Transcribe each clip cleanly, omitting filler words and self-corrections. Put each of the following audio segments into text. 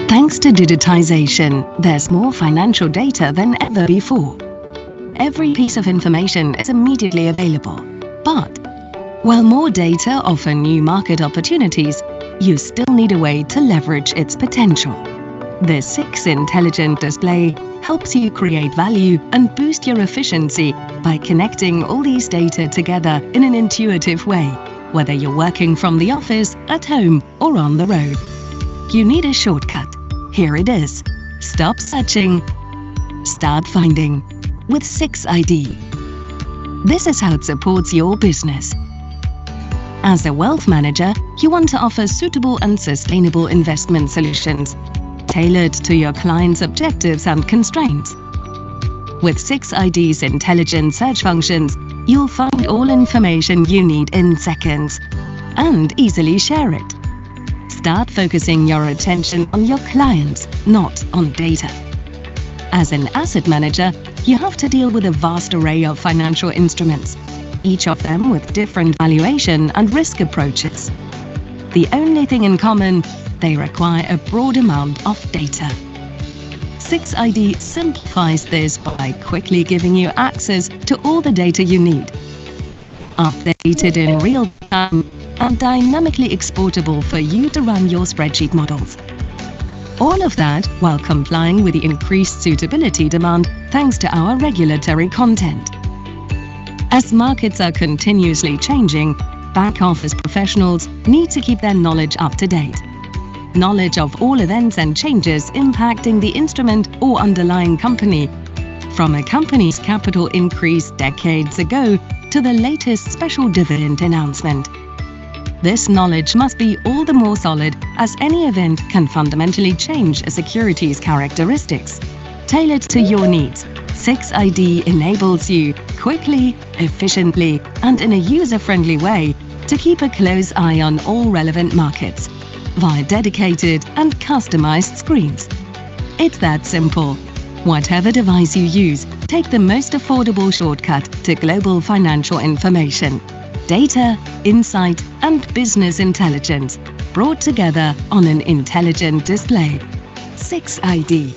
Thanks to digitization, there's more financial data than ever before. Every piece of information is immediately available. But while more data offer new market opportunities, you still need a way to leverage its potential. The SIX Intelligent Display helps you create value and boost your efficiency by connecting all these data together in an intuitive way, whether you're working from the office, at home, or on the road. You need a shortcut. Here it is. Stop searching. Start finding with SIX ID. This is how it supports your business. As a wealth manager, you want to offer suitable and sustainable investment solutions tailored to your clients' objectives and constraints. With SIX ID's intelligent search functions, you'll find all information you need in seconds and easily share it. Start focusing your attention on your clients, not on data. As an asset manager, you have to deal with a vast array of financial instruments, each of them with different valuation and risk approaches. The only thing in common, they require a broad amount of data. SIX ID simplifies this by quickly giving you access to all the data you need, updated in real time and dynamically exportable for you to run your spreadsheet models. All of that while complying with the increased suitability demand thanks to our regulatory content. As markets are continuously changing, back office professionals need to keep their knowledge up to date. Knowledge of all events and changes impacting the instrument or underlying company, from a company's capital increase decades ago to the latest special dividend announcement. This knowledge must be all the more solid as any event can fundamentally change a security's characteristics. Tailored to your needs, SIX ID enables you quickly, efficiently, and in a user-friendly way to keep a close eye on all relevant markets via dedicated and customized screens. It's that simple. Whatever device you use, take the most affordable shortcut to global financial information. Data, insight, and business intelligence brought together on an intelligent display. SIX ID.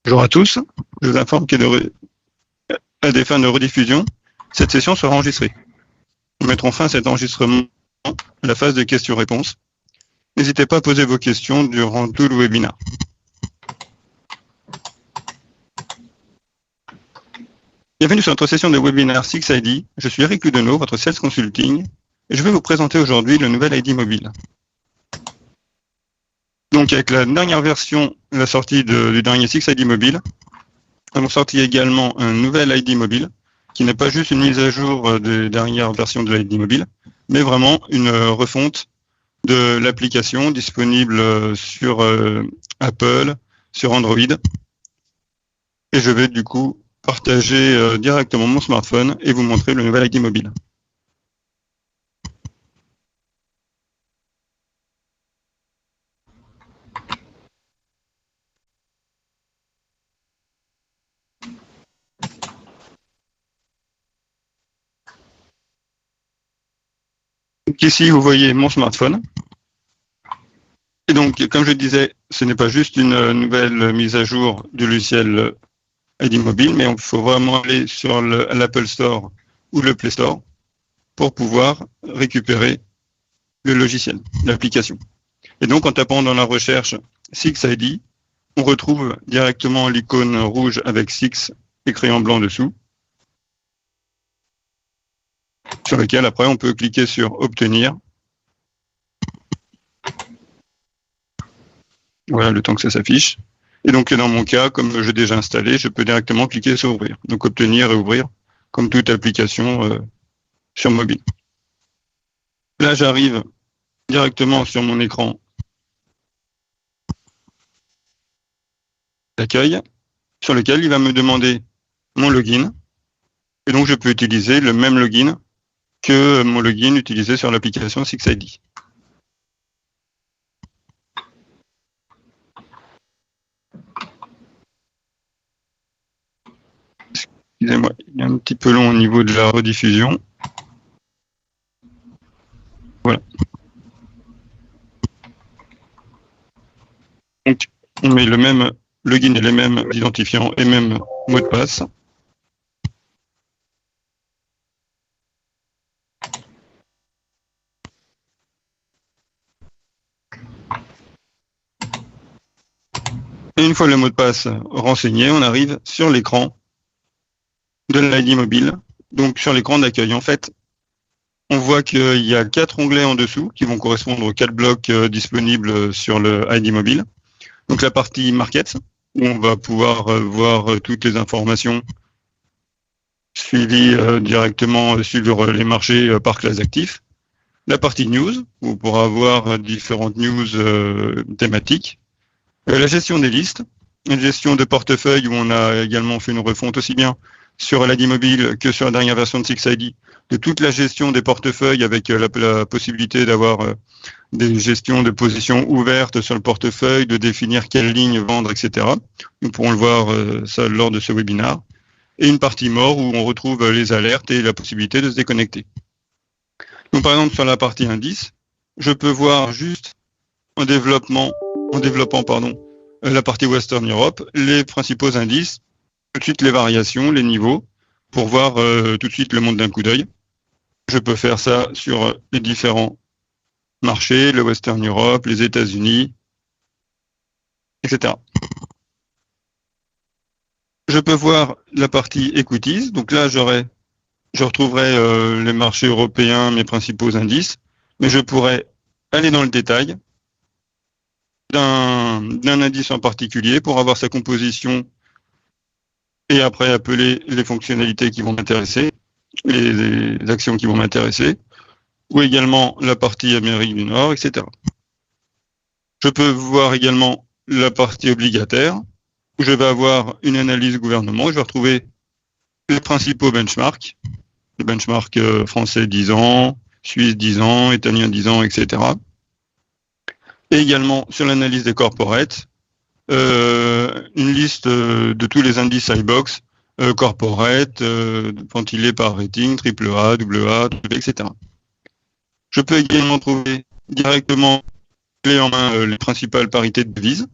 Bonjour à tous, je vous informe qu'à des fins de rediffusion, cette session sera enregistrée. Nous mettrons fin à cet enregistrement à la phase de questions-réponses. N'hésitez pas à poser vos questions durant tout le webinaire. Bienvenue sur notre session de webinaire 6ID. Je suis Eric Ludenau, votre Sales Consulting, et je vais vous présenter aujourd'hui le nouvel ID mobile. Donc avec la dernière version, la sortie du dernier 6ID mobile, nous avons sorti également un nouvel ID mobile, qui n'est pas juste une mise à jour des dernières versions de l'ID mobile, mais vraiment une refonte de l'application disponible sur Apple, sur Android. Et je vais du coup partager directement mon smartphone et vous montrer le nouvel ID mobile. Donc ici, vous voyez mon smartphone. Et donc, comme je disais, ce n'est pas juste une nouvelle mise à jour du logiciel ID mobile, mais il faut vraiment aller sur l'Apple Store ou le Play Store pour pouvoir récupérer le logiciel, l'application. Et donc, en tapant dans la recherche 6ID, on retrouve directement l'icône rouge avec 6 écrit en blanc dessous, sur lequel après on peut cliquer sur obtenir. Voilà le temps que ça s'affiche. Et donc dans mon cas, comme j'ai déjà installé, je peux directement cliquer sur ouvrir. Donc obtenir et ouvrir, comme toute application sur mobile. Là j'arrive directement sur mon écran d'accueil, sur lequel il va me demander mon login. Et donc je peux utiliser le même login que mon login utilisé sur l'application 6ID. Excusez-moi, il est un petit peu long au niveau de la rediffusion. Voilà. Donc, on met le même login et les mêmes identifiants et même mot de passe. Et une fois le mot de passe renseigné, on arrive sur l'écran de l'ID mobile, donc sur l'écran d'accueil. En fait, on voit qu'il y a 4 onglets en dessous qui vont correspondre aux 4 blocs disponibles sur le ID mobile. Donc la partie Markets, où on va pouvoir voir toutes les informations suivies directement sur les marchés par classe d'actifs. La partie News, où on pourra voir différentes news thématiques. La gestion des listes, une gestion de portefeuille où on a également fait une refonte aussi bien sur l'ID mobile que sur la dernière version de 6ID, de toute la gestion des portefeuilles avec la possibilité d'avoir des gestions de positions ouvertes sur le portefeuille, de définir quelle ligne vendre, etc. Nous pourrons le voir ça lors de ce webinaire. Et une partie mort où on retrouve les alertes et la possibilité de se déconnecter. Donc par exemple sur la partie indice, je peux voir juste en développant la partie Western Europe, les principaux indices, tout de suite les variations, les niveaux, pour voir tout de suite le monde d'un coup d'œil. Je peux faire ça sur les différents marchés, le Western Europe, les États-Unis, etc. Je peux voir la partie Equities, donc là je retrouverai les marchés européens, mes principaux indices, mais je pourrais aller dans le détail d'un indice en particulier pour avoir sa composition et après appeler les fonctionnalités qui vont m'intéresser, les actions qui vont m'intéresser, ou également la partie Amérique du Nord, etc. Je peux voir également la partie obligataire, où je vais avoir une analyse gouvernement, où je vais retrouver les principaux benchmarks, le benchmark français 10 ans, suisse 10 ans, italien 10 ans, etc. Et également sur l'analyse des corporates, une liste de tous les indices iBoxx, corporate, ventilés par rating, AAA, AA, etc. Je peux également trouver directement clé en main les principales parités de devises.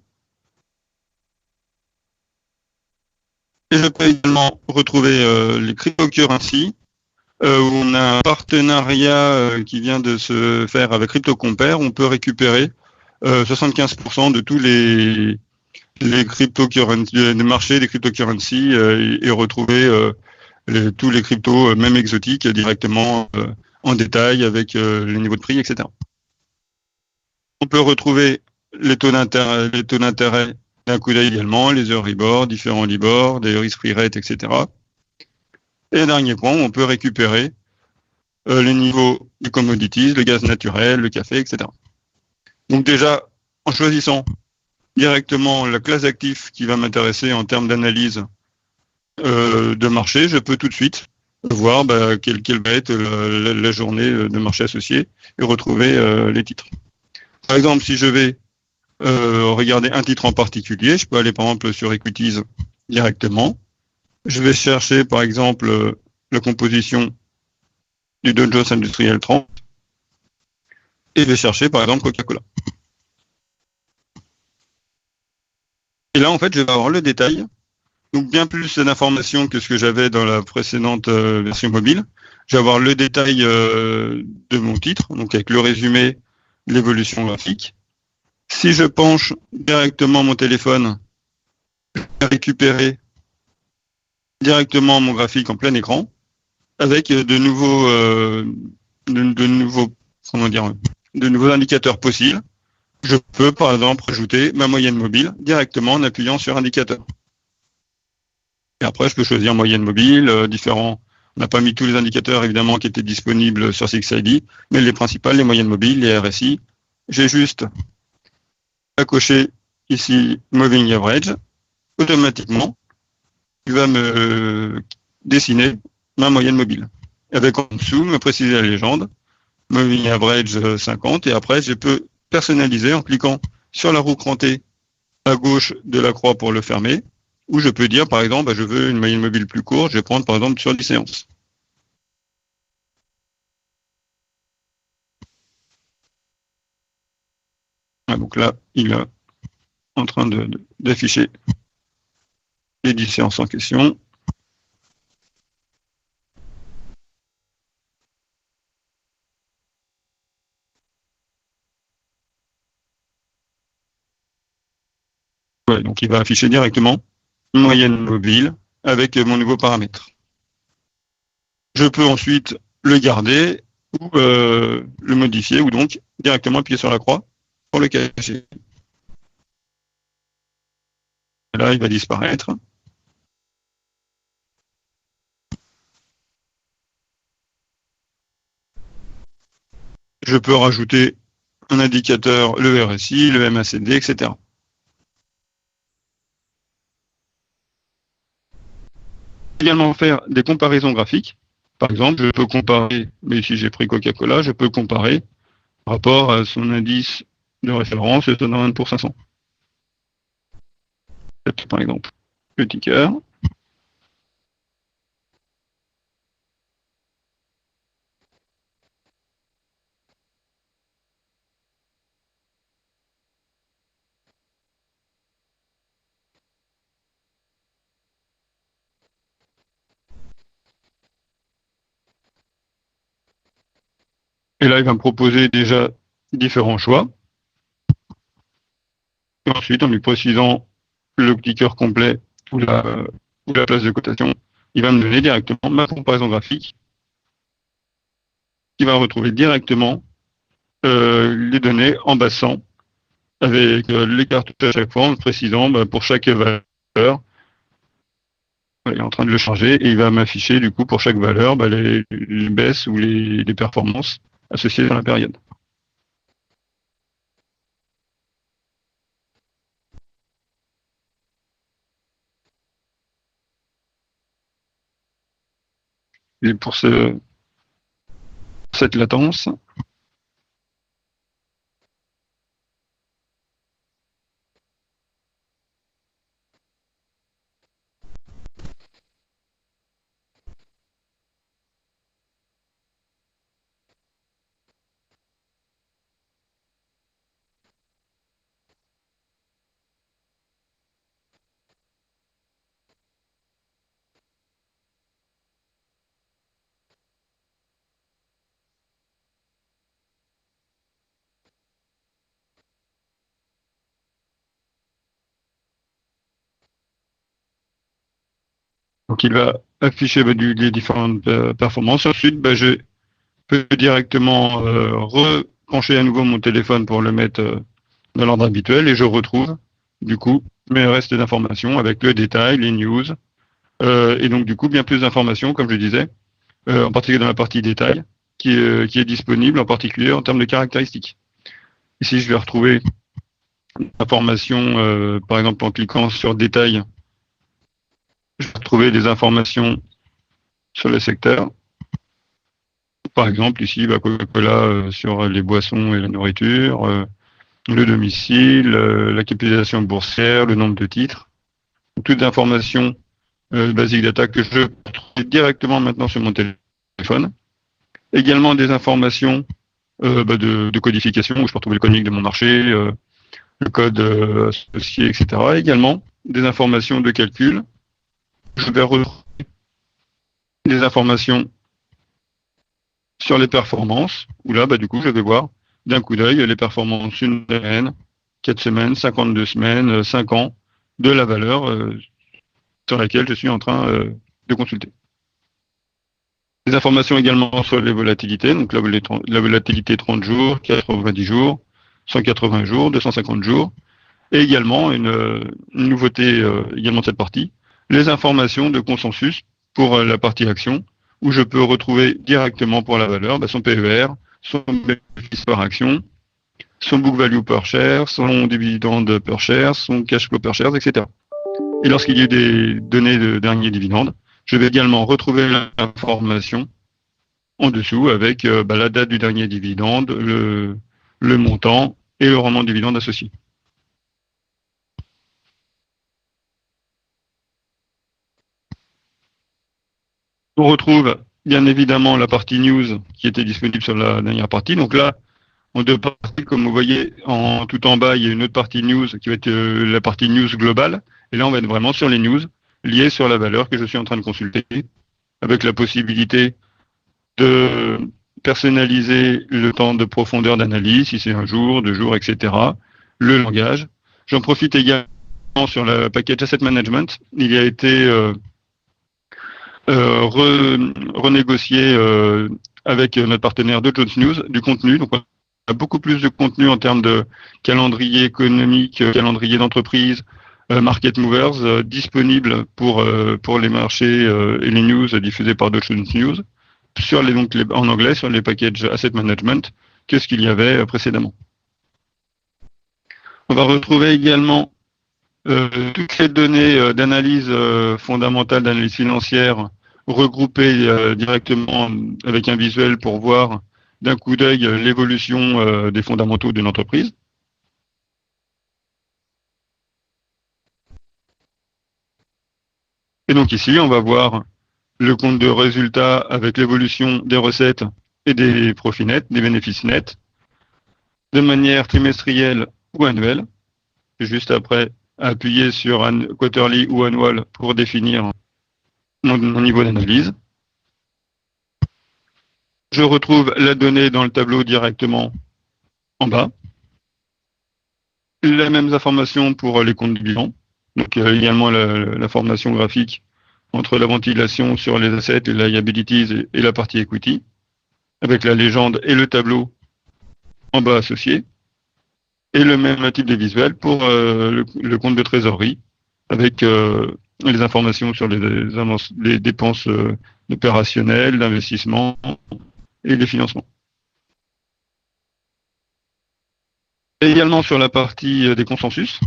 Et je peux également retrouver les cryptocurrencies, où on a un partenariat qui vient de se faire avec CryptoCompare. On peut récupérer 75% de tous les cryptocurrencies, des marchés des cryptocurrencies et retrouver tous les cryptos, même exotiques, directement en détail avec les niveaux de prix, etc. On peut retrouver les taux d'intérêt d'un coup d'œil également, les Euribor, différents Libor, des risk-free rates, etc. Et dernier point, on peut récupérer les niveaux de commodities, le gaz naturel, le café, etc. Donc déjà, en choisissant directement la classe d'actifs qui va m'intéresser en termes d'analyse de marché, je peux tout de suite voir quelle va être la journée de marché associée et retrouver les titres. Par exemple, si je vais regarder un titre en particulier, je peux aller par exemple sur Equities directement. Je vais chercher par exemple la composition du Dow Jones Industrial 30 et je vais chercher par exemple Coca-Cola. Et là, en fait, je vais avoir le détail, donc bien plus d'informations que ce que j'avais dans la précédente version mobile. Je vais avoir le détail de mon titre, donc avec le résumé, l'évolution graphique. Si je penche directement mon téléphone, je vais récupérer directement mon graphique en plein écran, avec comment dire, de nouveaux indicateurs possibles. Je peux, par exemple, rajouter ma moyenne mobile directement en appuyant sur indicateur. Et après, je peux choisir moyenne mobile, différents. On n'a pas mis tous les indicateurs, évidemment, qui étaient disponibles sur SixID, mais les principales, les moyennes mobiles, les RSI. J'ai juste à cocher ici Moving Average. Automatiquement, il va me dessiner ma moyenne mobile. Avec en dessous, me préciser la légende, Moving Average 50, et après, je peux personnaliser en cliquant sur la roue crantée à gauche de la croix pour le fermer, ou je peux dire, par exemple, je veux une moyenne mobile plus courte, je vais prendre, par exemple, sur 10 séances. Ah, donc là, il est en train d'afficher les 10 séances en question. Ouais, donc il va afficher directement une moyenne mobile avec mon nouveau paramètre. Je peux ensuite le garder ou le modifier ou donc directement appuyer sur la croix pour le cacher. Et là, il va disparaître. Je peux rajouter un indicateur, le RSI, le MACD, etc. Également faire des comparaisons graphiques. Par exemple, je peux comparer, mais ici j'ai pris Coca-Cola, je peux comparer par rapport à son indice de référence, le Standard & Poor's 500. Par exemple, le ticker. Et là, il va me proposer déjà différents choix. Et ensuite, en lui précisant le ticker complet ou la place de cotation, il va me donner directement ma comparaison graphique qui va retrouver directement les données en bassant avec l'écart tout à chaque fois en précisant pour chaque valeur. Il est en train de le charger et il va m'afficher du coup pour chaque valeur les baisses ou les performances associées dans la période. Et pour cette latence, Donc il va afficher les différentes performances. Ensuite, je peux directement repencher à nouveau mon téléphone pour le mettre dans l'ordre habituel et je retrouve du coup mes restes d'informations avec le détail, les news et donc du coup bien plus d'informations comme je disais, en particulier dans la partie détail qui est disponible en particulier en termes de caractéristiques. Ici je vais retrouver l'information par exemple en cliquant sur détail, je vais retrouver des informations sur le secteur. Par exemple, ici, Coca-Cola sur les boissons et la nourriture, le domicile, la capitalisation boursière, le nombre de titres. Toutes les informations basiques data que je trouve directement maintenant sur mon téléphone. Également des informations de codification où je peux retrouver le code unique de mon marché, le code associé, etc. Également des informations de calcul. Je vais retrouver des informations sur les performances, où là, du coup, je vais voir d'un coup d'œil les performances une semaine, 4 semaines, 52 semaines, 5 ans de la valeur sur laquelle je suis en train de consulter. Des informations également sur les volatilités, donc la volatilité 30 jours, 90 jours, 180 jours, 250 jours, et également une nouveauté également de cette partie, les informations de consensus pour la partie action, où je peux retrouver directement pour la valeur son PER, son bénéfice par action, son book value per share, son dividende per share, son cash flow per share, etc. Et lorsqu'il y a des données de dernier dividende, je vais également retrouver l'information en dessous avec la date du dernier dividende, le montant et le rendement de dividende associé. On retrouve bien évidemment la partie news qui était disponible sur la dernière partie. Donc là, en deux parties, comme vous voyez, tout en bas, il y a une autre partie news qui va être la partie news globale. Et là, on va être vraiment sur les news liées sur la valeur que je suis en train de consulter, avec la possibilité de personnaliser le temps de profondeur d'analyse, si c'est un jour, 2 jours, etc. Le langage. J'en profite également sur le package Asset Management. Il a été renégocié avec notre partenaire de Jones News du contenu. Donc, on a beaucoup plus de contenu en termes de calendrier économique, calendrier d'entreprise, market movers disponibles pour les marchés et les news diffusés par Jones News sur en anglais sur les packages Asset Management que ce qu'il y avait précédemment. On va retrouver également toutes les données d'analyse fondamentale, d'analyse financière, regroupées directement avec un visuel pour voir d'un coup d'œil l'évolution des fondamentaux d'une entreprise. Et donc ici, on va voir le compte de résultats avec l'évolution des recettes et des profits nets, des bénéfices nets, de manière trimestrielle ou annuelle. Juste après, appuyer sur un quarterly ou annual pour définir mon niveau d'analyse. Je retrouve la donnée dans le tableau directement en bas. Les mêmes informations pour les comptes du bilan. Donc également l'information graphique entre la ventilation sur les assets, les liabilities et la partie equity, avec la légende et le tableau en bas associé. Et le même type de visuel pour le compte de trésorerie, avec les informations sur les dépenses opérationnelles, d'investissement et les financements. Et également sur la partie des consensus,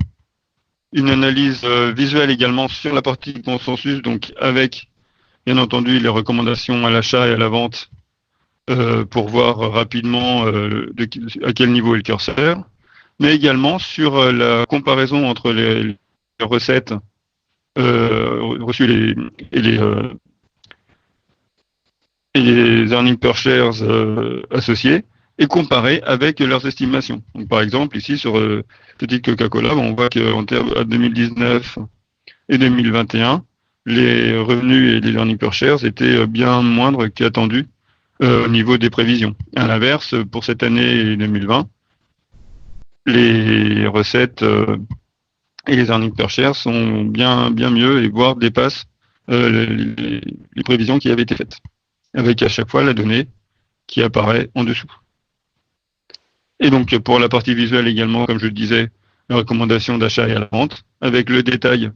une analyse visuelle également sur la partie consensus, donc avec bien entendu les recommandations à l'achat et à la vente pour voir rapidement à quel niveau est le curseur, mais également sur la comparaison entre les recettes reçues et les earnings per shares associés et comparer avec leurs estimations. Donc, par exemple, ici, sur petit Coca-Cola, on voit qu'en termes de 2019 et 2021, les revenus et les earnings per shares étaient bien moindres qu'attendus au niveau des prévisions. À l'inverse, pour cette année 2020, les recettes et les earnings per share sont bien mieux et voire dépassent les prévisions qui avaient été faites, avec à chaque fois la donnée qui apparaît en dessous. Et donc pour la partie visuelle également, comme je le disais, les recommandations d'achat et à la vente, avec le détail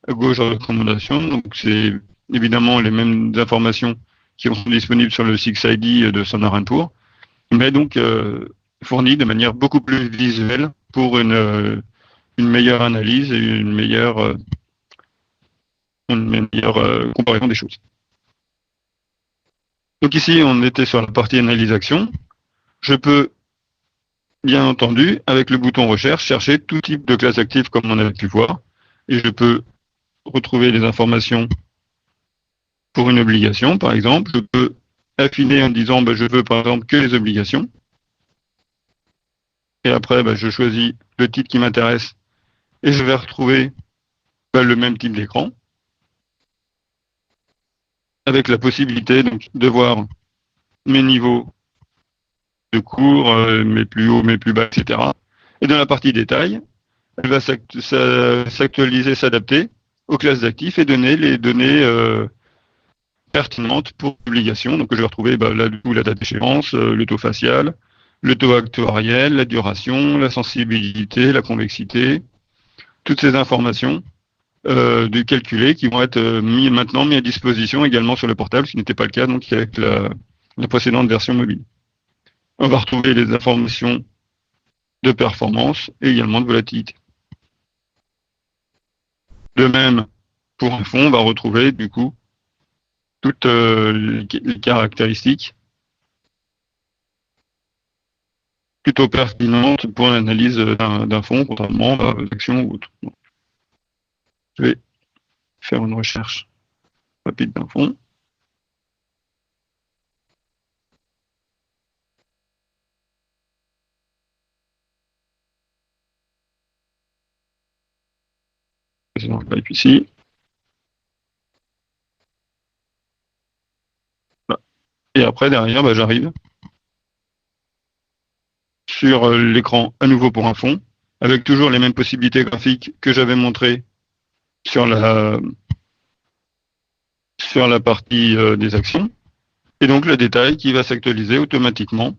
à gauche de recommandations. Donc c'est évidemment les mêmes informations qui sont disponibles sur le 6ID de Standard & Poor's, mais donc fournies de manière beaucoup plus visuelle pour une meilleure analyse et une meilleure comparaison des choses. Donc ici, on était sur la partie analyse-action. Je peux, bien entendu, avec le bouton recherche, chercher tout type de classe active comme on avait pu voir. Et je peux retrouver les informations pour une obligation, par exemple. Je peux affiner en disant, je veux par exemple que les obligations. Et après, je choisis le titre qui m'intéresse et je vais retrouver le même type d'écran, avec la possibilité donc, de voir mes niveaux de cours, mes plus hauts, mes plus bas, etc. Et dans la partie détail, elle va s'actualiser, s'adapter aux classes d'actifs et donner les données pertinentes pour l'obligation. Donc je vais retrouver la date d'échéance, le taux facial, le taux actuariel, la duration, la sensibilité, la convexité, toutes ces informations de calculer qui vont être maintenant mis à disposition également sur le portable, ce qui n'était pas le cas donc avec la précédente version mobile. On va retrouver les informations de performance et également de volatilité. De même, pour un fonds, on va retrouver du coup toutes les caractéristiques plutôt pertinentes pour l'analyse d'un fonds, contrairement à l'actions ou autre. Je vais faire une recherche rapide d'un fonds. Je vais ici. Et après, derrière, j'arrive sur l'écran à nouveau pour un fonds, avec toujours les mêmes possibilités graphiques que j'avais montrées sur la partie des actions. Et donc le détail qui va s'actualiser automatiquement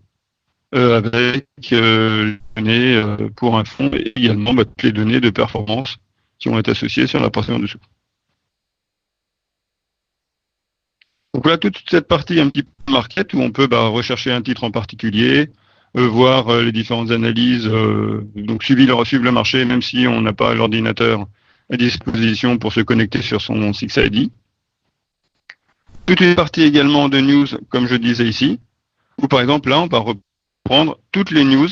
avec les données pour un fonds et également toutes les données de performance qui vont être associées sur la partie en dessous. Donc voilà toute cette partie un petit peu market où on peut rechercher un titre en particulier, voir les différentes analyses, donc suivre le marché même si on n'a pas l'ordinateur à disposition pour se connecter sur son 6ID. Toute une partie également de news, comme je disais ici, où par exemple là on va reprendre toutes les news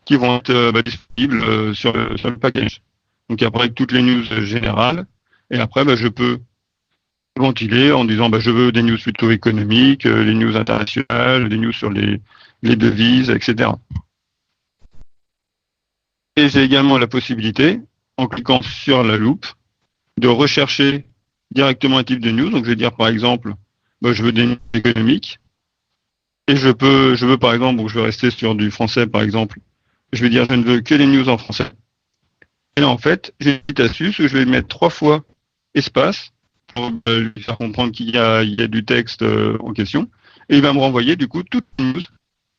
qui vont être disponibles sur le package. Donc après toutes les news générales, et après je peux ventiler en disant je veux des news plutôt économiques, les news internationales, des news sur les devises, etc. Et j'ai également la possibilité, en cliquant sur la loupe, de rechercher directement un type de news. Donc je vais dire par exemple, je veux des news économiques, et je veux par exemple, donc je vais rester sur du français par exemple, je vais dire je ne veux que les news en français. Et là en fait, j'ai une petite astuce où je vais mettre 3 fois espace, pour lui faire comprendre qu'il y a du texte en question, et il va me renvoyer du coup toutes les news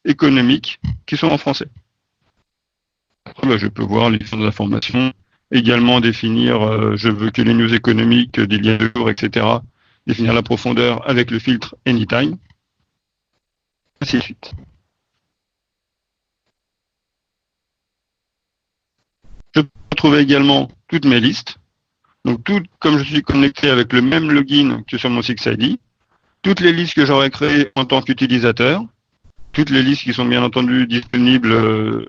économiques qui sont en français. Après, je peux voir les différentes informations, également définir, je veux que les news économiques d'il y a 2 jours, etc., définir la profondeur avec le filtre Anytime, ainsi de suite. Je peux retrouver également toutes mes listes. Donc, comme je suis connecté avec le même login que sur mon 6ID, toutes les listes que j'aurais créées en tant qu'utilisateur, toutes les listes qui sont bien entendu disponibles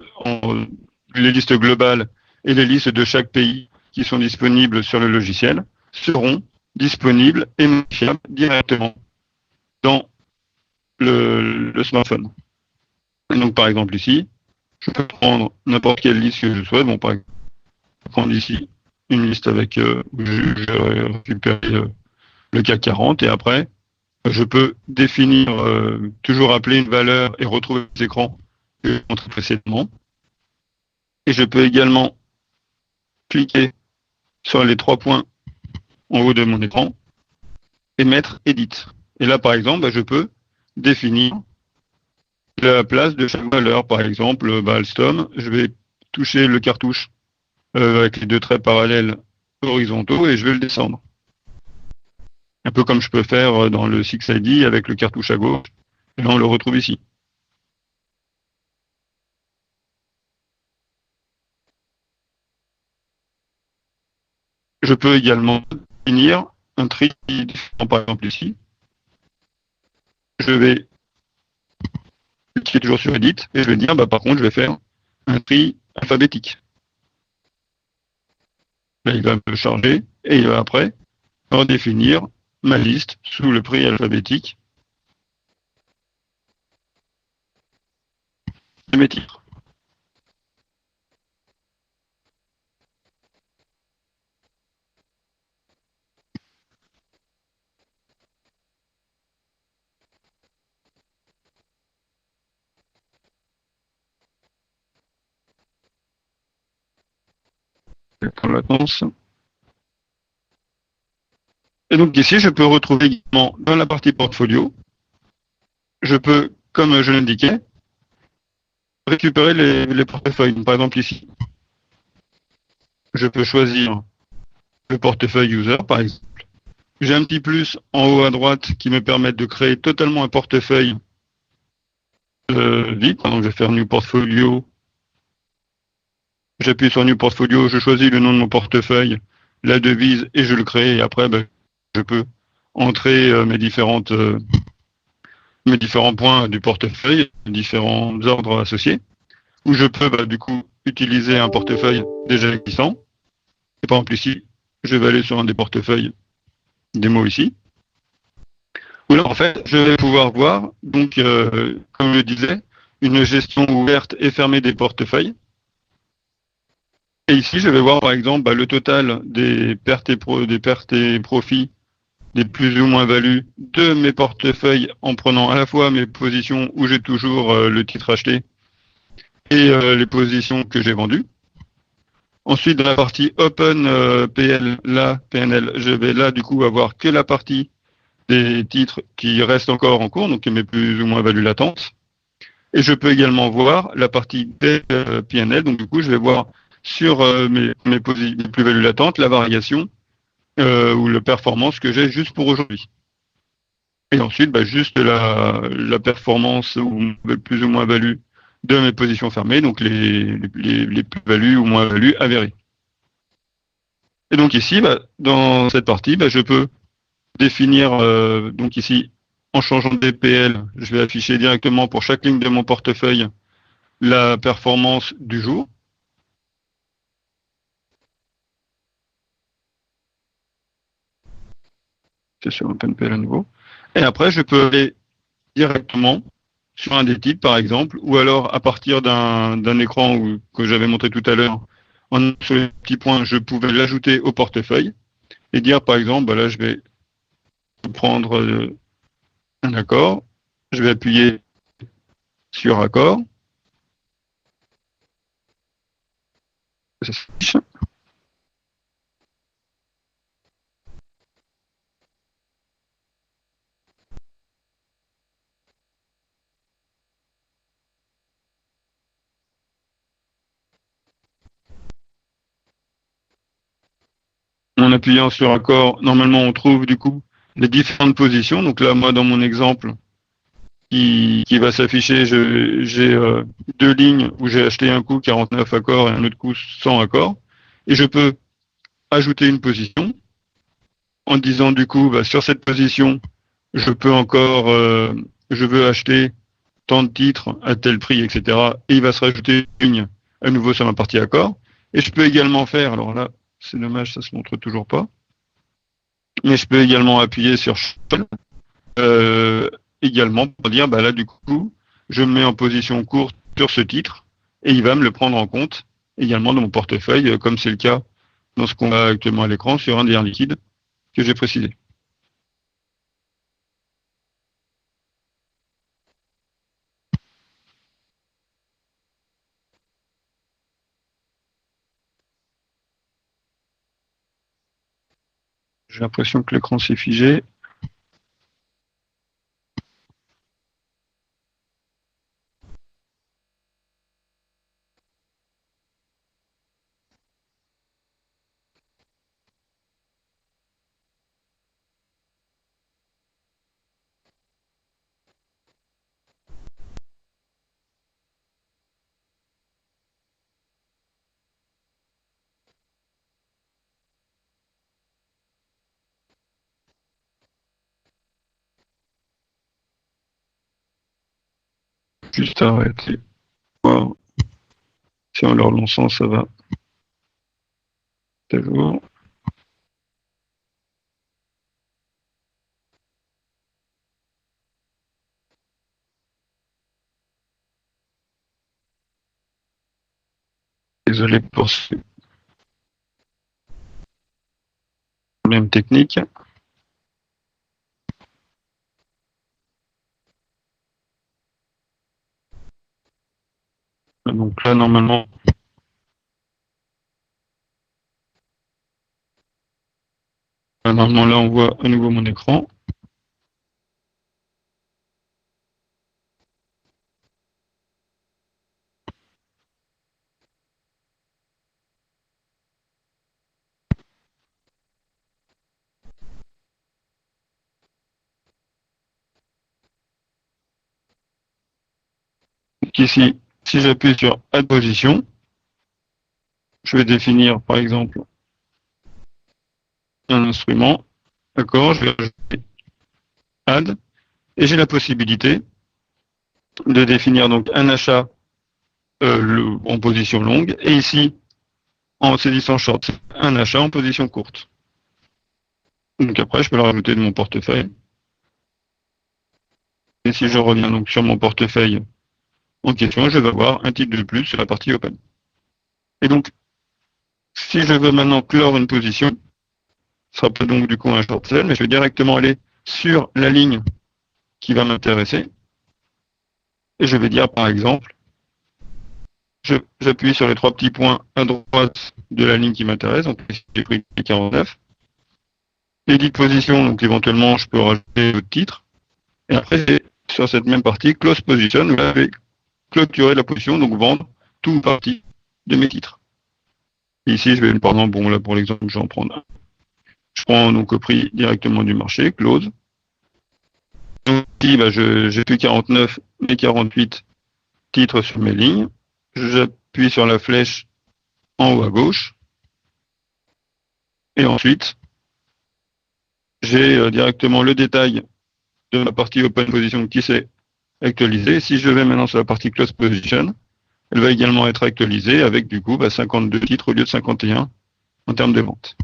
les listes globales et les listes de chaque pays qui sont disponibles sur le logiciel seront disponibles et modifiables directement dans le smartphone. Et donc, par exemple, ici, je peux prendre n'importe quelle liste que je souhaite. Bon, par exemple, je vais prendre ici une liste avec où je récupère le CAC 40 et après, je peux définir, toujours appeler une valeur et retrouver les écrans que j'ai montré précédemment. Et je peux également cliquer sur les 3 points en haut de mon écran et mettre Edit. Et là, par exemple, je peux définir la place de chaque valeur. Par exemple, Alstom, je vais toucher le cartouche avec les deux traits parallèles horizontaux et je vais le descendre. Un peu comme je peux faire dans le 6ID avec le cartouche à gauche. Et là, on le retrouve ici. Je peux également définir un tri différent, par exemple ici. Je vais cliquer toujours sur Edit et je vais dire, par contre, je vais faire un tri alphabétique. Là, il va me charger et il va après redéfinir ma liste sous le prix alphabétique de mes titres. Et donc ici, je peux retrouver également dans la partie portfolio, je peux, comme je l'indiquais, récupérer les portefeuilles. Par exemple ici, je peux choisir le portefeuille user, par exemple. J'ai un petit plus en haut à droite qui me permet de créer totalement un portefeuille vide. Par exemple, je vais faire New Portfolio. J'appuie sur New Portfolio, je choisis le nom de mon portefeuille, la devise et je le crée. Et après, je peux entrer mes différents points du portefeuille, différents ordres associés, où je peux du coup utiliser un portefeuille déjà existant. Et par exemple ici, je vais aller sur un des portefeuilles démo ici, où là en fait, je vais pouvoir voir, donc comme je disais, une gestion ouverte et fermée des portefeuilles. Et ici, je vais voir par exemple le total des pertes et profits, des plus ou moins values de mes portefeuilles en prenant à la fois mes positions où j'ai toujours le titre acheté et les positions que j'ai vendues. Ensuite, dans la partie Open PNL, je vais là du coup avoir que la partie des titres qui restent encore en cours, donc mes plus ou moins values latentes. Et je peux également voir la partie PNL, donc du coup je vais voir sur mes plus-values latentes la variation ou la performance que j'ai juste pour aujourd'hui. Et ensuite, juste la performance ou plus ou moins value de mes positions fermées, donc les plus-values ou moins-values avérées. Et donc ici, dans cette partie, je peux définir, donc ici, en changeant de DPL, je vais afficher directement pour chaque ligne de mon portefeuille la performance du jour. C'est sur OpenPL à nouveau. Et après, je peux aller directement sur un des titres, par exemple, ou alors à partir d'un écran que j'avais montré tout à l'heure, sur les petits points, je pouvais l'ajouter au portefeuille et dire, par exemple, là, je vais prendre un accord, je vais appuyer sur accord, ça s'affiche. En appuyant sur accord, normalement, on trouve du coup les différentes positions. Donc là, moi, dans mon exemple, qui va s'afficher, j'ai deux lignes où j'ai acheté un coup 49 accords et un autre coup 100 accords. Et je peux ajouter une position en disant du coup, sur cette position, je peux encore, je veux acheter tant de titres à tel prix, etc. Et il va se rajouter une ligne à nouveau sur ma partie accord. Et je peux également faire, alors là, c'est dommage, ça se montre toujours pas, mais je peux également appuyer sur Shuffle, également pour dire, là, du coup, je me mets en position courte sur ce titre et il va me le prendre en compte également dans mon portefeuille, comme c'est le cas dans ce qu'on a actuellement à l'écran sur un des liquides que j'ai précisé. J'ai l'impression que l'écran s'est figé. Juste arrêter. Voir si en leur lançant ça va. Toujours. Désolé pour ce problème technique. Donc là, normalement, là, on voit à nouveau mon écran. Donc ici, si j'appuie sur Add Position, je vais définir, par exemple, un instrument. D'accord, je vais ajouter Add. Et j'ai la possibilité de définir donc un achat en position longue. Et ici, en saisissant short, un achat en position courte. Donc après, je peux le rajouter de mon portefeuille. Et si je reviens donc sur mon portefeuille en question, je vais avoir un titre de plus sur la partie Open. Et donc, si je veux maintenant clore une position, ce sera pas donc du coup un short sell, mais je vais directement aller sur la ligne qui va m'intéresser. Et je vais dire par exemple, j'appuie sur les trois petits points à droite de la ligne qui m'intéresse, donc j'ai pris 49. Edit position, donc éventuellement je peux rajouter d'autres titres. Et après, sur cette même partie, close position, où là, je vais clôturer la position, donc vendre tout ou partie de mes titres. Et ici, je vais, par exemple, bon, là, pour l'exemple, je vais en prendre un. Je prends donc au prix directement du marché, close. Donc ici, bah, j'ai plus 49, mais 48 titres sur mes lignes. J'appuie sur la flèche en haut à gauche. Et ensuite, j'ai directement le détail de ma partie open position qui s'est actualisée. Si je vais maintenant sur la partie close position, elle va également être actualisée avec du coup 52 titres au lieu de 51 en termes de vente.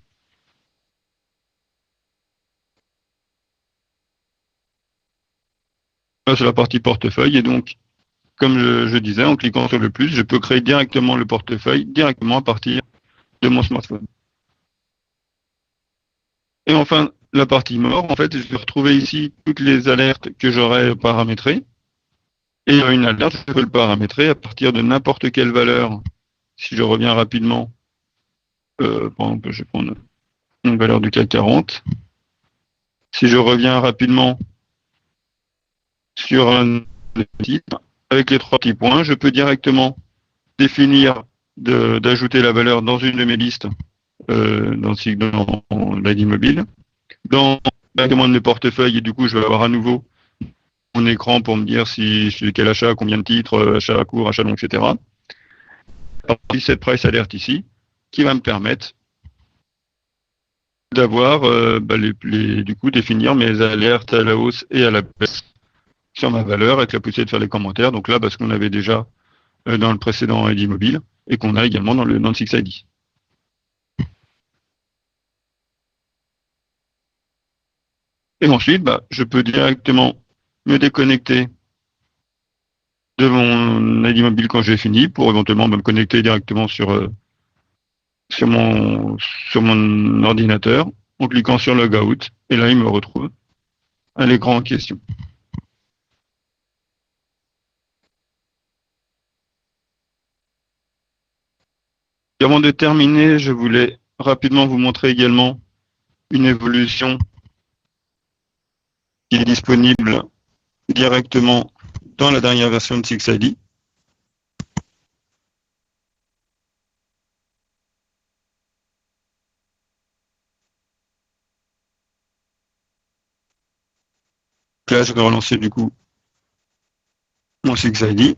Là, c'est la partie portefeuille et donc, comme je disais, en cliquant sur le plus, je peux créer directement le portefeuille directement à partir de mon smartphone. Et enfin, la partie mort, en fait, je vais retrouver ici toutes les alertes que j'aurais paramétrées. Et une alerte, je peux le paramétrer à partir de n'importe quelle valeur. Si je reviens rapidement, par exemple, je vais prendre une valeur du CAC 40. Si je reviens rapidement sur un titre, avec les trois petits points, je peux directement définir d'ajouter la valeur dans une de mes listes, dans l'ID mobile, dans la commande de portefeuille, et du coup, je vais avoir à nouveau mon écran pour me dire si je fais quel achat, combien de titres, achat à court, achat long, etc. Cette price alert ici, qui va me permettre d'avoir, du coup, définir mes alertes à la hausse et à la baisse sur ma valeur, avec la possibilité de faire les commentaires. Donc là, parce qu'on avait déjà dans le précédent ID mobile et qu'on a également dans le 6ID. Et ensuite, je peux directement me déconnecter de mon ID mobile quand j'ai fini pour éventuellement me connecter directement sur mon ordinateur en cliquant sur Logout. Et là, il me retrouve à l'écran en question. Et avant de terminer, je voulais rapidement vous montrer également une évolution qui est disponible directement dans la dernière version de 6ID. Là, je vais relancer du coup mon 6ID.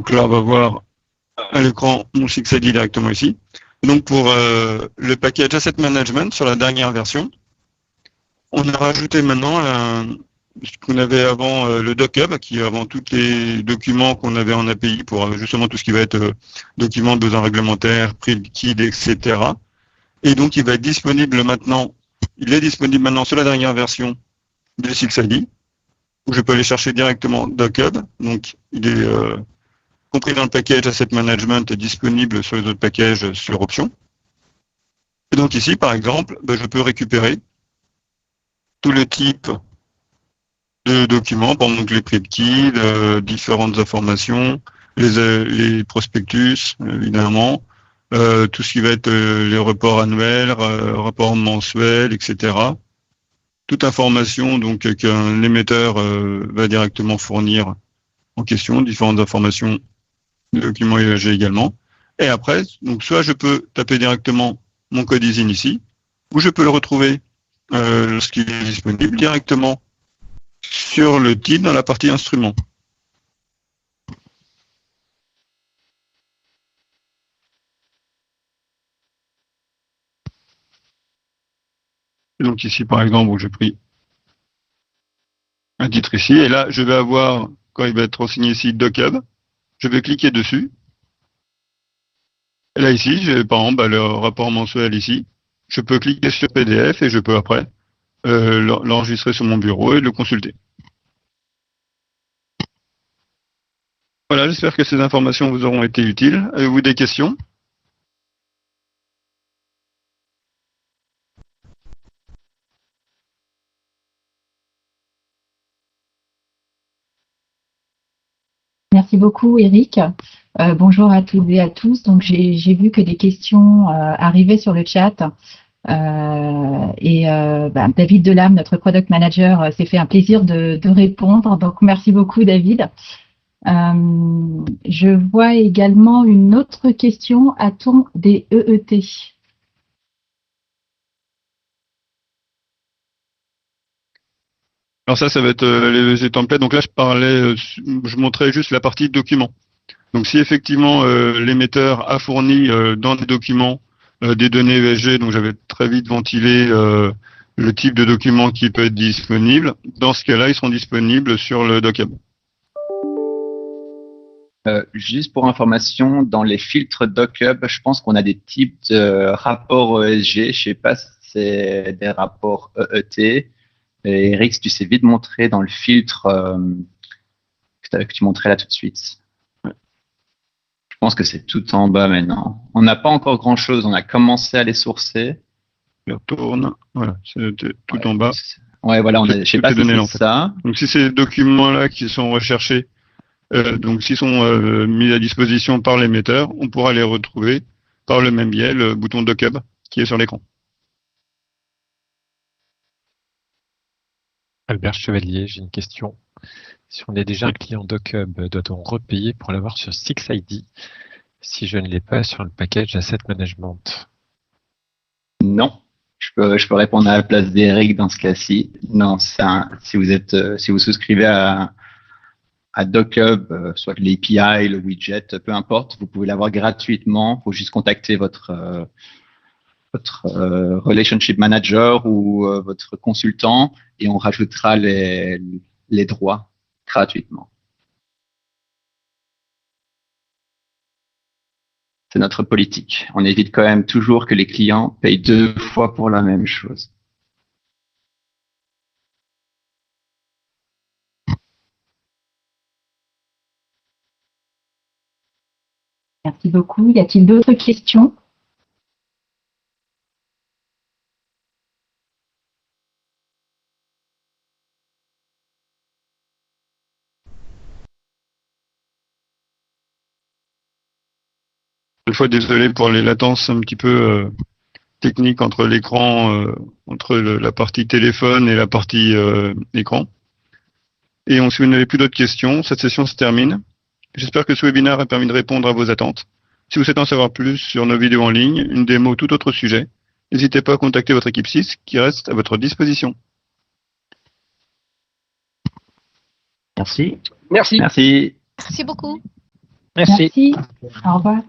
Donc là, on va voir à l'écran mon SixID directement ici. Donc pour le package Asset Management sur la dernière version, on a rajouté maintenant ce qu'on avait avant le DocHub, qui est avant tous les documents qu'on avait en API pour justement tout ce qui va être documents de besoins réglementaires, prix liquide, etc. Et donc il va être disponible maintenant, il est disponible maintenant sur la dernière version de SixID, où je peux aller chercher directement DocHub. Donc il est compris dans le package Asset Management et disponible sur les autres packages sur Options. Et donc ici, par exemple, je peux récupérer tout le type de documents, par exemple les prix liquides, différentes informations, les prospectus, évidemment, tout ce qui va être les reports annuels, rapports mensuels, etc. Toute information donc qu'un émetteur va directement fournir en question, différentes informations de documents ESG également. Et après, donc soit je peux taper directement mon code ISIN ici, ou je peux le retrouver lorsqu'il est disponible directement sur le titre dans la partie instrument. Et donc ici, par exemple, où j'ai pris un titre ici, et là, je vais avoir, quand il va être renseigné ici, DocHub, je vais cliquer dessus. Et là, ici, j'ai par exemple le rapport mensuel ici. Je peux cliquer sur PDF et je peux après l'enregistrer sur mon bureau et le consulter. Voilà, j'espère que ces informations vous auront été utiles. Avez-vous des questions ? Merci beaucoup, Eric. Bonjour à toutes et à tous. Donc, j'ai vu que des questions arrivaient sur le chat. David Delame, notre product manager, s'est fait un plaisir de répondre. Donc, merci beaucoup, David. Je vois également une autre question. A-t-on des EET? Alors ça va être les templates. Donc là, je montrais juste la partie documents. Donc si effectivement l'émetteur a fourni dans des documents des données ESG, donc j'avais très vite ventilé le type de document qui peut être disponible. Dans ce cas-là, ils seront disponibles sur le DocHub. Juste pour information, dans les filtres DocHub, je pense qu'on a des types de rapports ESG. Je sais pas si c'est des rapports EET. Et Eric, tu sais vite montrer dans le filtre que tu montrais là tout de suite. Ouais. Je pense que c'est tout en bas maintenant. On n'a pas encore grand-chose. On a commencé à les sourcer. Je retourne. Voilà, c'est tout en bas. Ouais, voilà. Je sais pas si c'est ça. Donc si ces documents-là qui sont recherchés, donc s'ils sont mis à disposition par l'émetteur, on pourra les retrouver par le même biais, le bouton DocHub qui est sur l'écran. Albert Chevalier, j'ai une question. Si on est déjà un client DocHub, doit-on repayer pour l'avoir sur SixID si je ne l'ai pas sur le package Asset Management? Non. Je peux répondre à la place d'Eric dans ce cas-ci. Non, si vous souscrivez à DocHub, soit l'API, le widget, peu importe, vous pouvez l'avoir gratuitement. Il faut juste contacter votre relationship manager ou votre consultant et on rajoutera les droits gratuitement. C'est notre politique. On évite quand même toujours que les clients payent 2 fois pour la même chose. Merci beaucoup. Y a-t-il d'autres questions? Une fois désolé pour les latences un petit peu techniques entre l'écran, entre la partie téléphone et la partie écran. Et si vous n'avez plus d'autres questions, cette session se termine. J'espère que ce webinaire a permis de répondre à vos attentes. Si vous souhaitez en savoir plus sur nos vidéos en ligne, une démo ou tout autre sujet, n'hésitez pas à contacter votre équipe 6 qui reste à votre disposition. Merci. Merci. Merci. Merci beaucoup. Merci. Au revoir.